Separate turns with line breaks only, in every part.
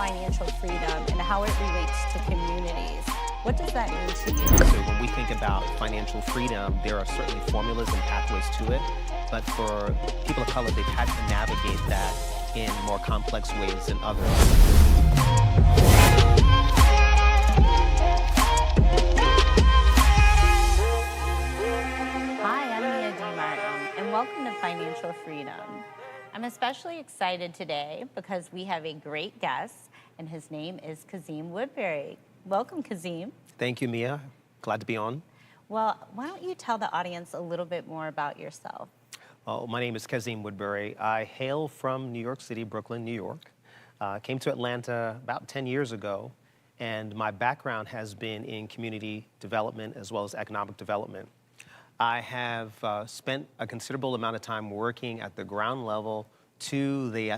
financial freedom and how it relates to communities. What does that mean to you?
So when we think about financial freedom, there are certainly formulas and pathways to it, but for people of color, they've had to navigate that in more complex ways than others.
Hi, I'm Mia D. Martin, and welcome to Financial Freedom. I'm especially excited today because we have a great guest, and his name is Kazim Woodbury. Welcome, Kazim.
Thank you, Mia. Glad to be on.
Well, why don't you tell the audience a little bit more about yourself?
My name is Kazim Woodbury. I hail from New York City, Brooklyn, New York. Came to Atlanta about 10 years ago, and my background has been in community development as well as economic development. I have spent a considerable amount of time working at the ground level to the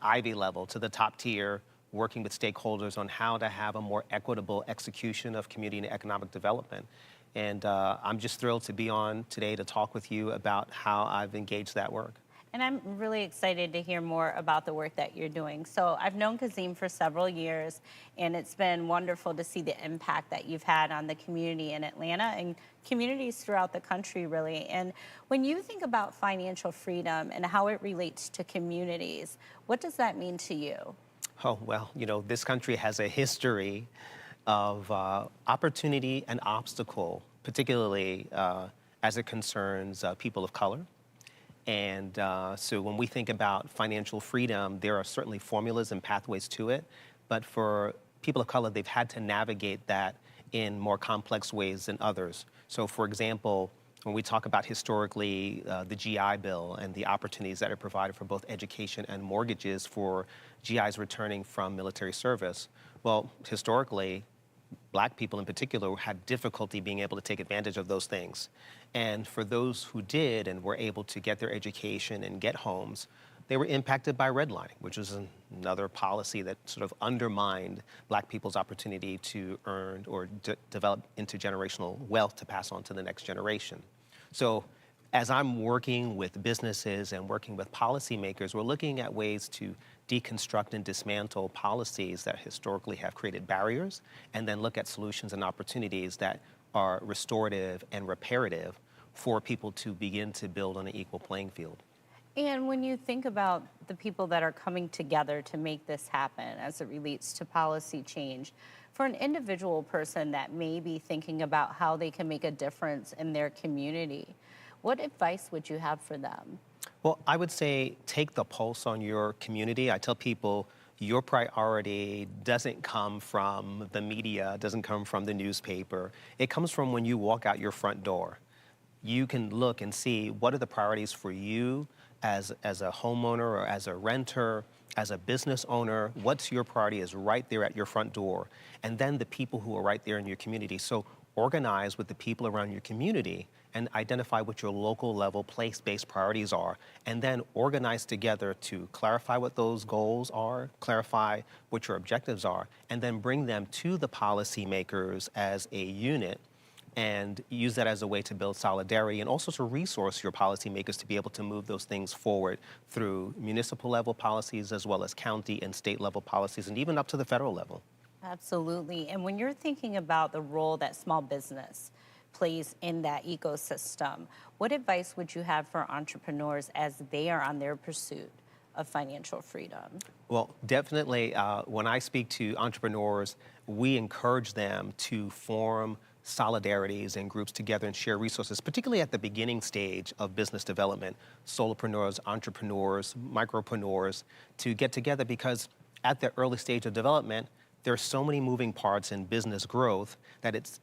Ivy level, to the top tier, working with stakeholders on how to have a more equitable execution of community and economic development. And I'm just thrilled to be on today to talk with you about how I've engaged that work.
And I'm really excited to hear more about the work that you're doing. So I've known Kazim for several years, and it's been wonderful to see the impact that you've had on the community in Atlanta and communities throughout the country, really. And when you think about financial freedom and how it relates to communities, what does that mean to you?
Oh, well, this country has a history of opportunity and obstacle, particularly as it concerns people of color. And so when we think about financial freedom, there are certainly formulas and pathways to it. But for people of color, they've had to navigate that in more complex ways than others. So for example, when we talk about historically the GI Bill and the opportunities that are provided for both education and mortgages for GIs returning from military service, well, historically, Black people in particular had difficulty being able to take advantage of those things. And for those who did and were able to get their education and get homes, they were impacted by redlining, which was another policy that sort of undermined Black people's opportunity to earn or develop intergenerational wealth to pass on to the next generation. So as I'm working with businesses and working with policymakers, we're looking at ways to deconstruct and dismantle policies that historically have created barriers, and then look at solutions and opportunities that are restorative and reparative for people to begin to build on an equal playing field.
And when you think about the people that are coming together to make this happen as it relates to policy change, for an individual person that may be thinking about how they can make a difference in their community, what advice would you have for them?
Well, I would say take the pulse on your community. I tell people your priority doesn't come from the media, doesn't come from the newspaper. It comes from when you walk out your front door. You can look and see what are the priorities for you as a homeowner or as a renter, as a business owner. What's your priority is right there at your front door. And then the people who are right there in your community. So organize with the people around your community and identify what your local level place-based priorities are, and then organize together to clarify what those goals are, clarify what your objectives are, and then bring them to the policymakers as a unit and use that as a way to build solidarity and also to resource your policymakers to be able to move those things forward through municipal level policies as well as county and state level policies and even up to the federal level.
Absolutely. And when you're thinking about the role that small business plays in that ecosystem, what advice would you have for entrepreneurs as they are on their pursuit of financial freedom?
Well, definitely, when I speak to entrepreneurs, we encourage them to form solidarities and groups together and share resources, particularly at the beginning stage of business development, solopreneurs, entrepreneurs, micropreneurs, to get together because at the early stage of development, there are so many moving parts in business growth that it's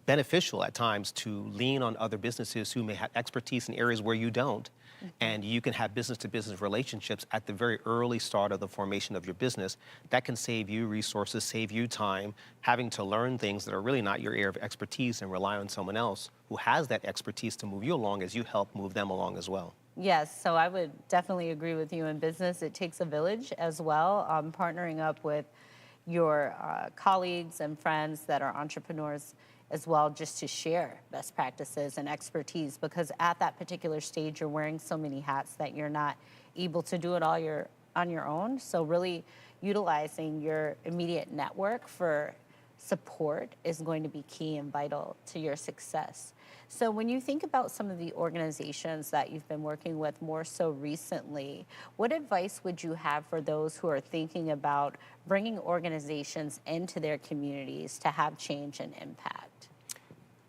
beneficial at times to lean on other businesses who may have expertise in areas where you don't. Mm-hmm. And you can have business-to-business relationships at the very early start of the formation of your business. That can save you resources, save you time, having to learn things that are really not your area of expertise and rely on someone else who has that expertise to move you along as you help move them along as well.
Yes, so I would definitely agree with you. In business, it takes a village as well, partnering up with your colleagues and friends that are entrepreneurs as well, just to share best practices and expertise, because at that particular stage, you're wearing so many hats that you're not able to do it all on your own. So really, utilizing your immediate network for support is going to be key and vital to your success. So, when you think about some of the organizations that you've been working with more so recently, what advice would you have for those who are thinking about bringing organizations into their communities to have change and impact?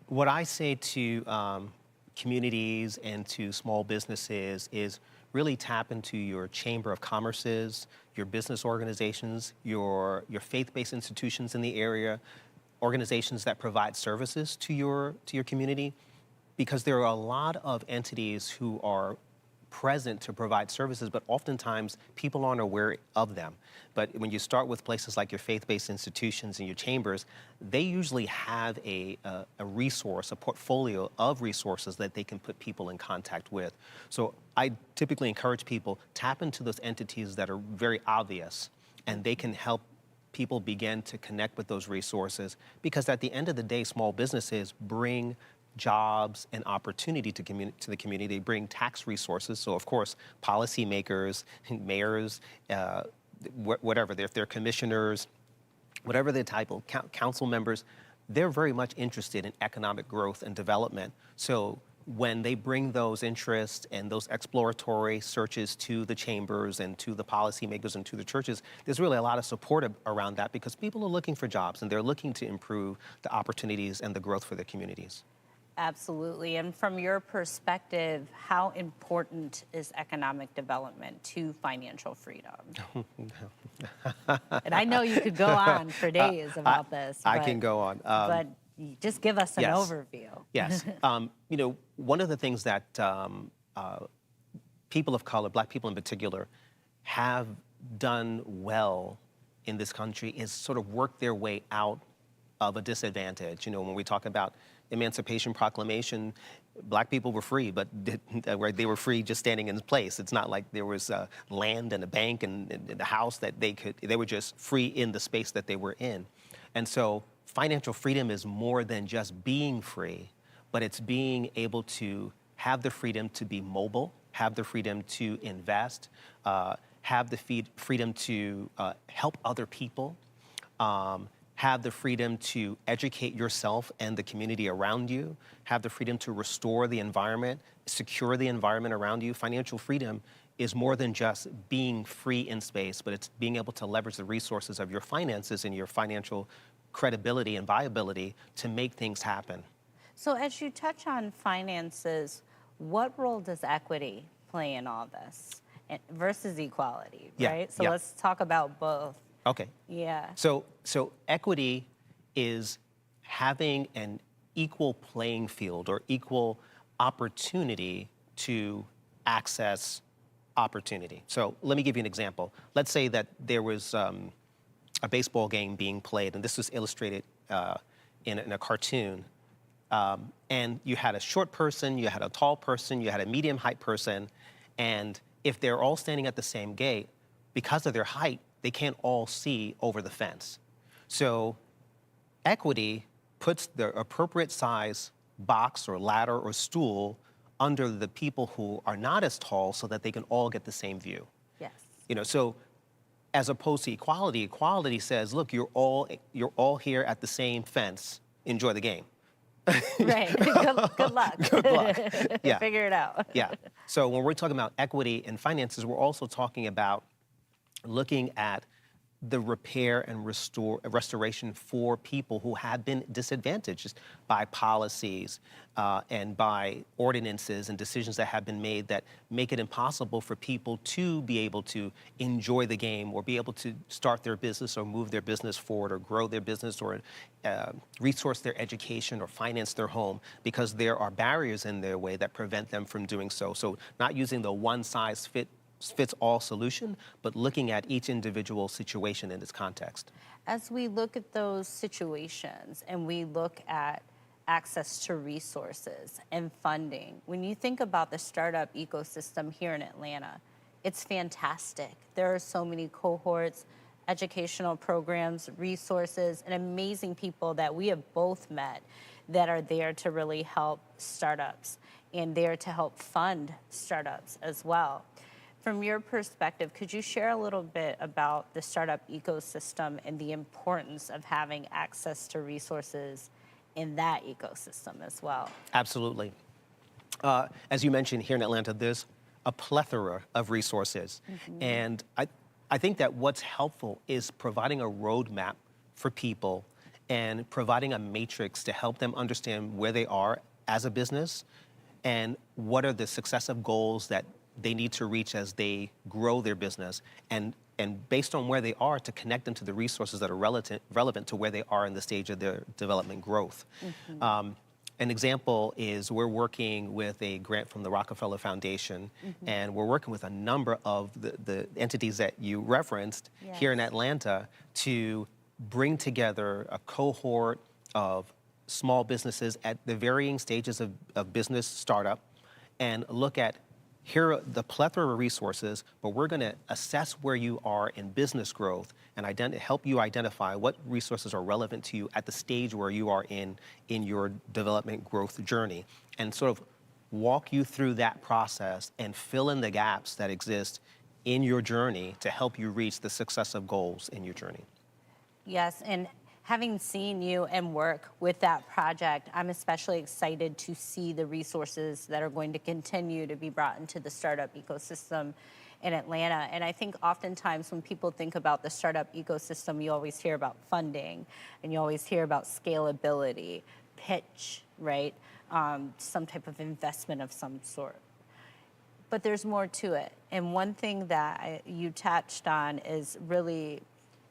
What I say to communities and to small businesses is really tap into your chamber of commerces, your business organizations, your faith-based institutions in the area, organizations that provide services to your community, because there are a lot of entities who are present to provide services, but oftentimes people aren't aware of them. But when you start with places like your faith-based institutions and your chambers, they usually have a resource, a portfolio of resources that they can put people in contact with. So I typically encourage people, tap into those entities that are very obvious, and they can help people begin to connect with those resources, because at the end of the day, small businesses bring jobs and opportunity to the community. They bring tax resources. So of course, policymakers, mayors, whatever, if they're commissioners, whatever their title, council members, they're very much interested in economic growth and development. So when they bring those interests and those exploratory searches to the chambers and to the policymakers and to the churches, there's really a lot of support around that, because people are looking for jobs and they're looking to improve the opportunities and the growth for their communities.
Absolutely. And from your perspective, how important is economic development to financial freedom? And I know you could go on for days about this.
I can go on.
But just give us an
yes.
overview.
Yes. One of the things that people of color, Black people in particular, have done well in this country is sort of work their way out of a disadvantage. When we talk about Emancipation Proclamation, Black people were free, but they were free just standing in place. It's not like there was land and a bank and a house that they were just free in the space that they were in. And so financial freedom is more than just being free, but it's being able to have the freedom to be mobile, have the freedom to invest, have the freedom to help other people, have the freedom to educate yourself and the community around you, have the freedom to restore the environment, secure the environment around you. Financial freedom is more than just being free in space, but it's being able to leverage the resources of your finances and your financial credibility and viability to make things happen.
So as you touch on finances, what role does equity play in all this versus equality, right? So let's talk about both.
Okay.
Yeah.
So equity is having an equal playing field or equal opportunity to access opportunity. So let me give you an example. Let's say that there was a baseball game being played, and this was illustrated in a cartoon. And you had a short person, you had a tall person, you had a medium height person, and if they're all standing at the same gate, because of their height, they can't all see over the fence. So equity puts the appropriate size box or ladder or stool under the people who are not as tall so that they can all get the same view.
Yes.
So as opposed to equality, equality says, look, you're all here at the same fence. Enjoy the game.
Right. Good luck.
Good luck. Yeah.
Figure it out.
Yeah. So when we're talking about equity and finances, we're also talking about looking at the repair and restoration for people who have been disadvantaged by policies and by ordinances and decisions that have been made that make it impossible for people to be able to enjoy the game or be able to start their business or move their business forward or grow their business or resource their education or finance their home, because there are barriers in their way that prevent them from doing so. So not using the one-size-fits-all solution, but looking at each individual situation in its context.
As we look at those situations and we look at access to resources and funding, when you think about the startup ecosystem here in Atlanta, it's fantastic. There are so many cohorts, educational programs, resources, and amazing people that we have both met that are there to really help startups and there to help fund startups as well. From your perspective, could you share a little bit about the startup ecosystem and the importance of having access to resources in that ecosystem as well?
Absolutely. As you mentioned, here in Atlanta, there's a plethora of resources. And I think that what's helpful is providing a roadmap for people and providing a matrix to help them understand where they are as a business and what are the successive goals that they need to reach as they grow their business, and based on where they are, to connect them to the resources that are relevant to where they are in the stage of their development growth. An example is we're working with a grant from the Rockefeller Foundation, and we're working with a number of the entities that you referenced here in Atlanta to bring together a cohort of small businesses at the varying stages of business startup and look at, here are the plethora of resources, but we're going to assess where you are in business growth and help you identify what resources are relevant to you at the stage where you are in your development growth journey, and sort of walk you through that process and fill in the gaps that exist in your journey to help you reach the successive goals in your journey.
Yes, and having seen you and work with that project, I'm especially excited to see the resources that are going to continue to be brought into the startup ecosystem in Atlanta. And I think oftentimes when people think about the startup ecosystem, you always hear about funding and you always hear about scalability, pitch, right? Some type of investment of some sort. But there's more to it. And one thing that you touched on is really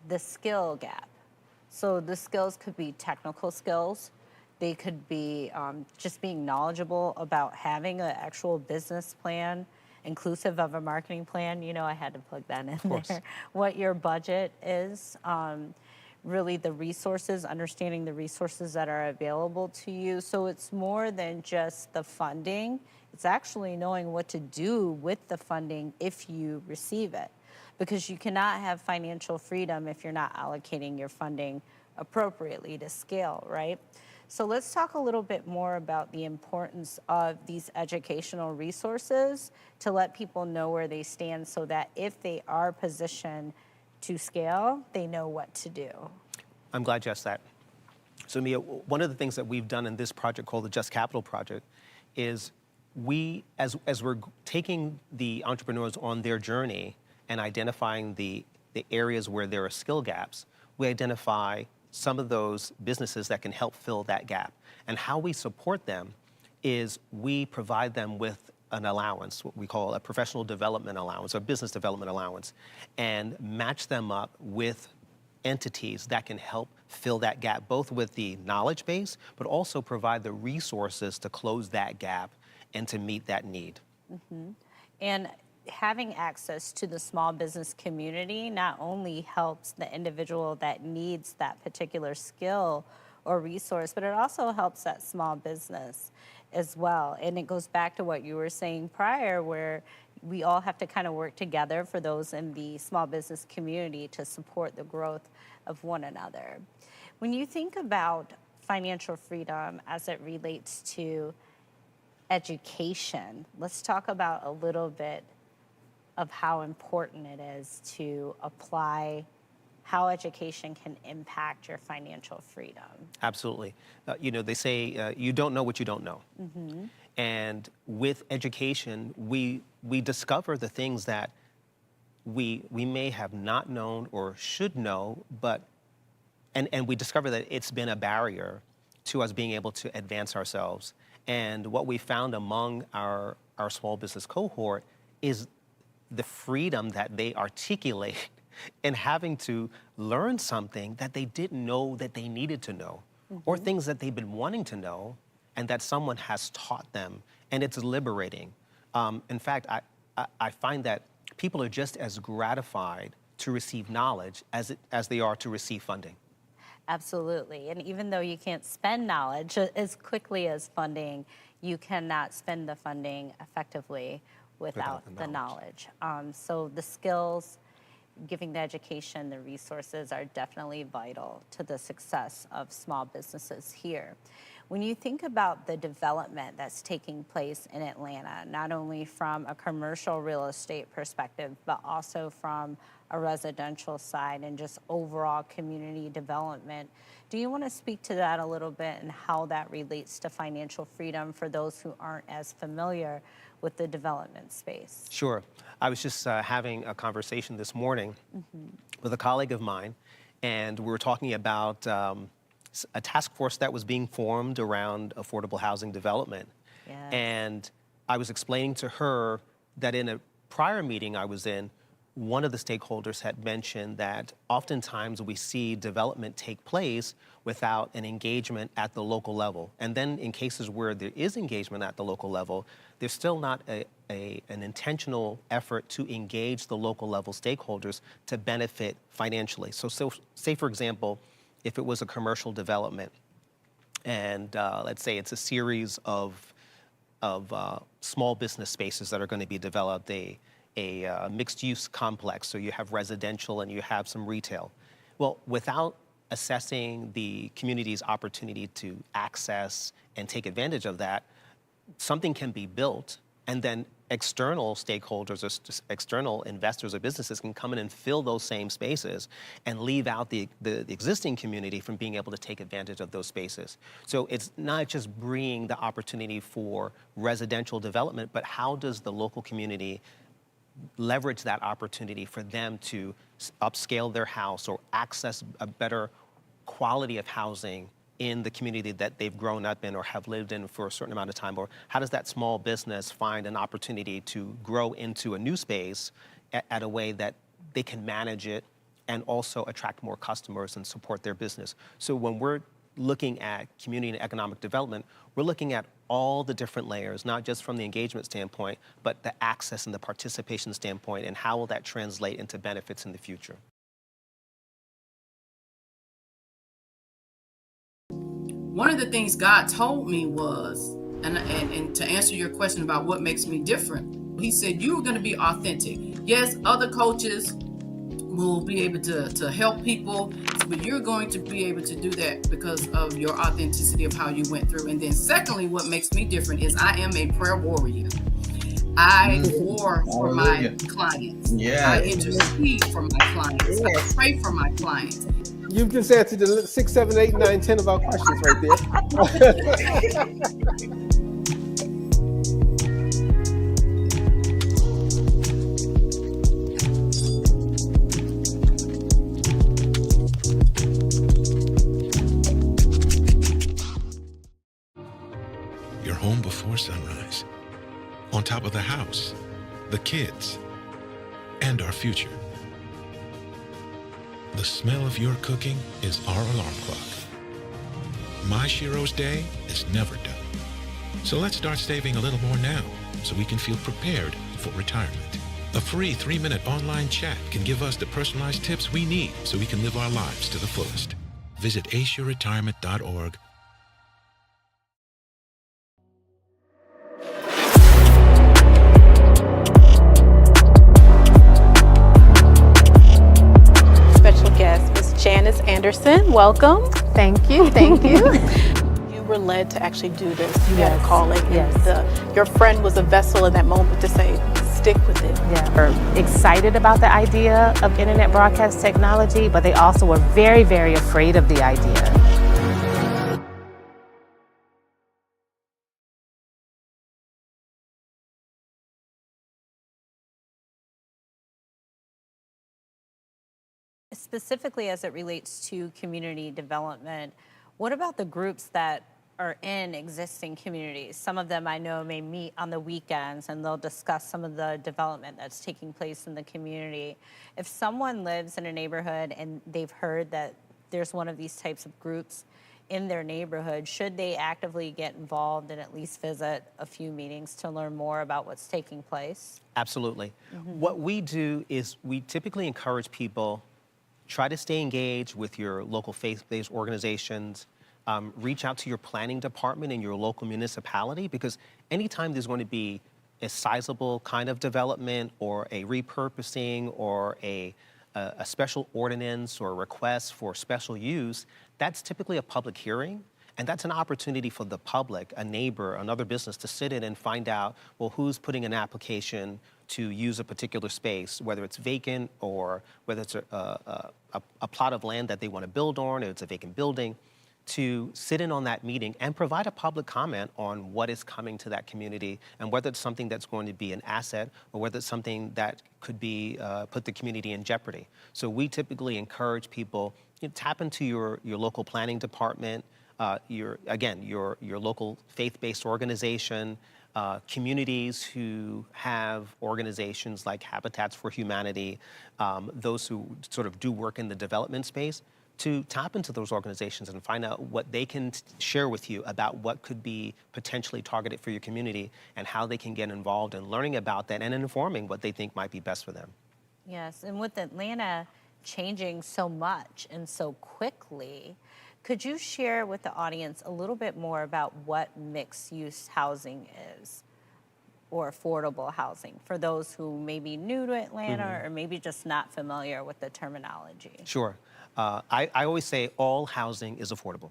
the skill gap. So the skills could be technical skills. They could be just being knowledgeable about having an actual business plan, inclusive of a marketing plan. You know, I had to plug that in there. What your budget is, really the resources, understanding the resources that are available to you. So it's more than just the funding. It's actually knowing what to do with the funding if you receive it, because you cannot have financial freedom if you're not allocating your funding appropriately to scale, right? So let's talk a little bit more about the importance of these educational resources to let people know where they stand so that if they are positioned to scale, they know what to do.
I'm glad you asked that. So Mia, one of the things that we've done in this project called the Just Capital Project is as we're taking the entrepreneurs on their journey and identifying the areas where there are skill gaps, we identify some of those businesses that can help fill that gap. And how we support them is we provide them with an allowance, what we call a professional development allowance or business development allowance, and match them up with entities that can help fill that gap, both with the knowledge base, but also provide the resources to close that gap and to meet that need.
And having access to the small business community not only helps the individual that needs that particular skill or resource, but it also helps that small business as well. And it goes back to what you were saying prior, where we all have to kind of work together for those in the small business community to support the growth of one another. When you think about financial freedom as it relates to education, let's talk about a little bit of how important it is to apply how education can impact your financial freedom.
Absolutely. You know, they say you don't know what you don't know. And with education, we discover the things that we may have not known or should know, but and we discover that it's been a barrier to us being able to advance ourselves. And what we found among our small business cohort is the freedom that they articulate in having to learn something that they didn't know that they needed to know, or things that they've been wanting to know and that someone has taught them, and it's liberating. In fact, I find that people are just as gratified to receive knowledge as they are to receive funding.
Absolutely. And even though you can't spend knowledge as quickly as funding, you cannot spend the funding effectively without the knowledge. So the skills giving the education, the resources are definitely vital to the success of small businesses here. When you think about the development that's taking place in Atlanta, not only from a commercial real estate perspective, but also from a residential side and just overall community development, do you want to speak to that a little bit and how that relates to financial freedom for those who aren't as familiar with the development space?
Sure. I was just having a conversation this morning with a colleague of mine, and we were talking about a task force that was being formed around affordable housing development.
Yes.
And I was explaining to her that in a prior meeting I was in, one of the stakeholders had mentioned that oftentimes we see development take place without an engagement at the local level. And then in cases where there is engagement at the local level, there's still not an intentional effort to engage the local level stakeholders to benefit financially. So say, for example, if it was a commercial development and let's say it's a series of small business spaces that are going to be developed, a mixed-use complex, so you have residential and you have some retail. Well, without assessing the community's opportunity to access and take advantage of that, something can be built, and then external stakeholders or external investors or businesses can come in and fill those same spaces and leave out the existing community from being able to take advantage of those spaces. So it's not just bringing the opportunity for residential development, but how does the local community leverage that opportunity for them to upscale their house or access a better quality of housing in the community that they've grown up in or have lived in for a certain amount of time? Or how does that small business find an opportunity to grow into a new space at a way that they can manage it and also attract more customers and support their business? So when we're looking at community and economic development, we're looking at all the different layers, not just from the engagement standpoint, but the access and the participation standpoint, and how will that translate into benefits in the future?
One of the things God told me was, and to answer your question about what makes me different, he said, you're going to be authentic. Yes, other coaches will be able to help people, but you're going to be able to do that because of your authenticity of how you went through. And then secondly, what makes me different is I am a prayer warrior. I war for my clients.
Yeah.
I intercede for my clients. I pray for my clients.
You've just answered the 6, 7, 8, 9, 10 of our questions right there.
You're home before sunrise, on top of the house, the kids, and our future. The smell of your cooking is our alarm clock. My Shiro's day is never done. So let's start saving a little more now so we can feel prepared for retirement. A free 3-minute online chat can give us the personalized tips we need so we can live our lives to the fullest. Visit asiaretirement.org.
Janice Anderson, welcome.
Thank you, thank you.
You were led to actually do this. You had a calling. Yes. Your friend was a vessel in that moment to say, stick with it.
Yeah. We're excited about the idea of internet broadcast technology, but they also were very, very afraid of the idea.
Specifically as it relates to community development, what about the groups that are in existing communities? Some of them I know may meet on the weekends and they'll discuss some of the development that's taking place in the community. If someone lives in a neighborhood and they've heard that there's one of these types of groups in their neighborhood, should they actively get involved and at least visit a few meetings to learn more about what's taking place?
Absolutely. What we do is we typically encourage people, try to stay engaged with your local faith-based organizations. Reach out to your planning department in your local municipality, because anytime there's going to be a sizable kind of development or a repurposing or a a special ordinance or a request for special use, that's typically a public hearing. And that's an opportunity for the public, a neighbor, another business to sit in and find out, well, who's putting an application to use a particular space, whether it's vacant or whether it's a plot of land that they want to build on, or it's a vacant building, to sit in on that meeting and provide a public comment on what is coming to that community and whether it's something that's going to be an asset or whether it's something that could be put the community in jeopardy. So we typically encourage people, tap into your local planning department, your local faith-based organization, communities who have organizations like Habitats for Humanity, those who sort of do work in the development space, to tap into those organizations and find out what they can share with you about what could be potentially targeted for your community and how they can get involved in learning about that and informing what they think might be best for them.
Yes, and with Atlanta changing so much and so quickly, could you share with the audience a little bit more about what mixed-use housing is, or affordable housing, for those who may be new to Atlanta or maybe just not familiar with the terminology?
Sure. I always say all housing is affordable.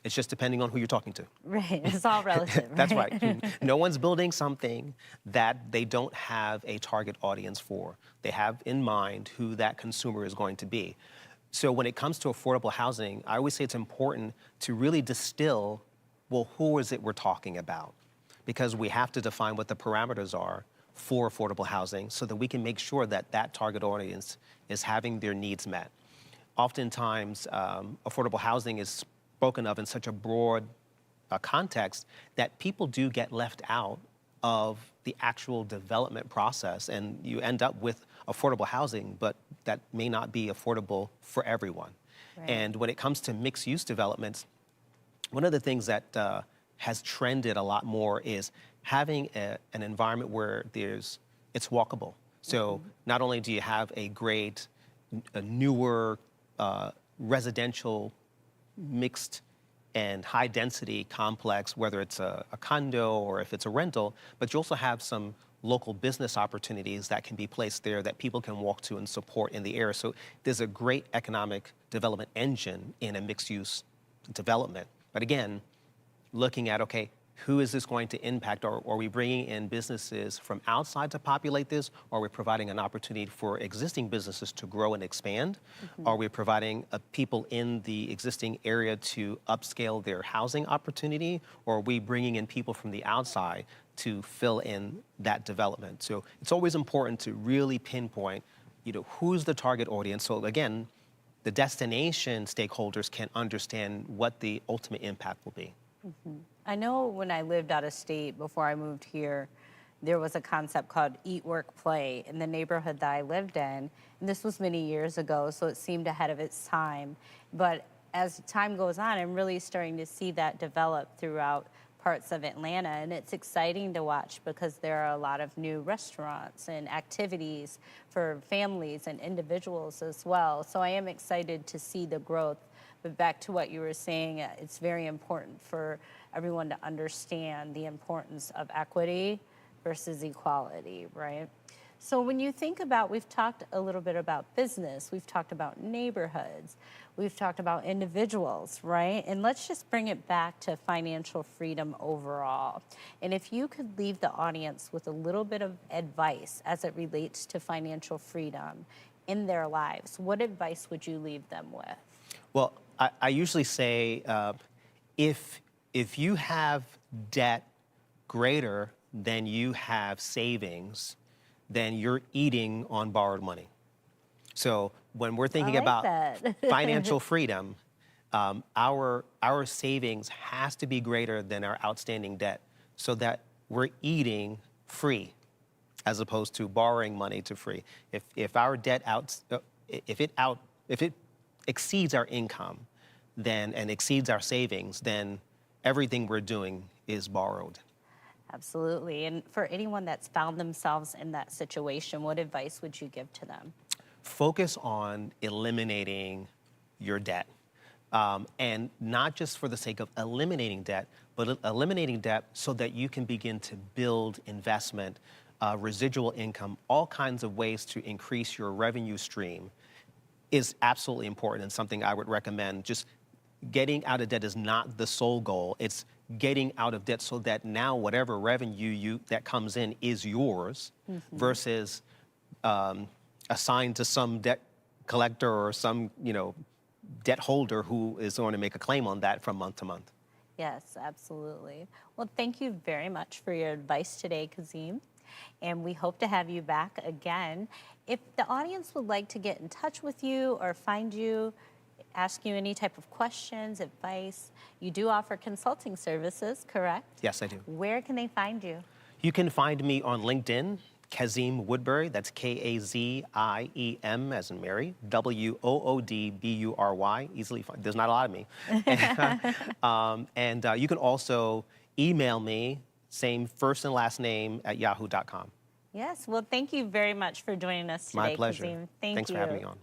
It's just depending on who you're talking to.
Right, it's all relative, right?
That's right. No one's building something that they don't have a target audience for. They have in mind who that consumer is going to be. So when it comes to affordable housing, I always say it's important to really distill, well, who is it we're talking about? Because we have to define what the parameters are for affordable housing so that we can make sure that that target audience is having their needs met. Oftentimes, affordable housing is spoken of in such a broad context that people do get left out of the actual development process, and you end up with affordable housing, but that may not be affordable for everyone. Right. And when it comes to mixed-use developments, one of the things that has trended a lot more is having an environment where it's walkable. So not only do you have a great, newer residential mixed and high density complex, whether it's a condo or if it's a rental, but you also have some local business opportunities that can be placed there that people can walk to and support in the area. So there's a great economic development engine in a mixed use development. But again, looking at, okay, who is this going to impact? Are we bringing in businesses from outside to populate this? Or are we providing an opportunity for existing businesses to grow and expand? Are we providing people in the existing area to upscale their housing opportunity? Or are we bringing in people from the outside to fill in that development? So it's always important to really pinpoint, who's the target audience. So again, the destination stakeholders can understand what the ultimate impact will be.
I know when I lived out of state before I moved here, there was a concept called Eat, Work, Play in the neighborhood that I lived in. And this was many years ago, so it seemed ahead of its time. But as time goes on, I'm really starting to see that develop throughout parts of Atlanta. And it's exciting to watch because there are a lot of new restaurants and activities for families and individuals as well. So I am excited to see the growth. But back to what you were saying, it's very important for everyone to understand the importance of equity versus equality, right? So when you think about, we've talked a little bit about business, we've talked about neighborhoods, we've talked about individuals, right? And let's just bring it back to financial freedom overall. And if you could leave the audience with a little bit of advice as it relates to financial freedom in their lives, what advice would you leave them with?
Well, I usually say if you have debt greater than you have savings, then you're eating on borrowed money. So when we're thinking about financial freedom, our savings has to be greater than our outstanding debt so that we're eating free as opposed to borrowing money to free. If our debt if it exceeds our income and exceeds our savings, then everything we're doing is borrowed.
Absolutely. And for anyone that's found themselves in that situation, what advice would you give to them?
Focus on eliminating your debt. And not just for the sake of eliminating debt, but eliminating debt so that you can begin to build investment residual income, all kinds of ways to increase your revenue stream is absolutely important and something I would recommend. Just getting out of debt is not the sole goal. It's getting out of debt so that now whatever revenue that comes in is yours versus assigned to some debt collector or some, debt holder who is going to make a claim on that from month to month.
Yes, absolutely. Well, thank you very much for your advice today, Kazim. And we hope to have you back again. If the audience would like to get in touch with you or find you, ask you any type of questions, advice, you do offer consulting services, correct?
Yes, I do.
Where can they find you?
You can find me on LinkedIn, Kazim Woodbury. That's Kaziem as in Mary, Woodbury. Easily find. There's not a lot of me. And you can also email me, same first and last name at yahoo.com.
Yes, well, thank you very much for joining us today,
My pleasure.
Kazim. Thank
Thanks
you.
for having me on.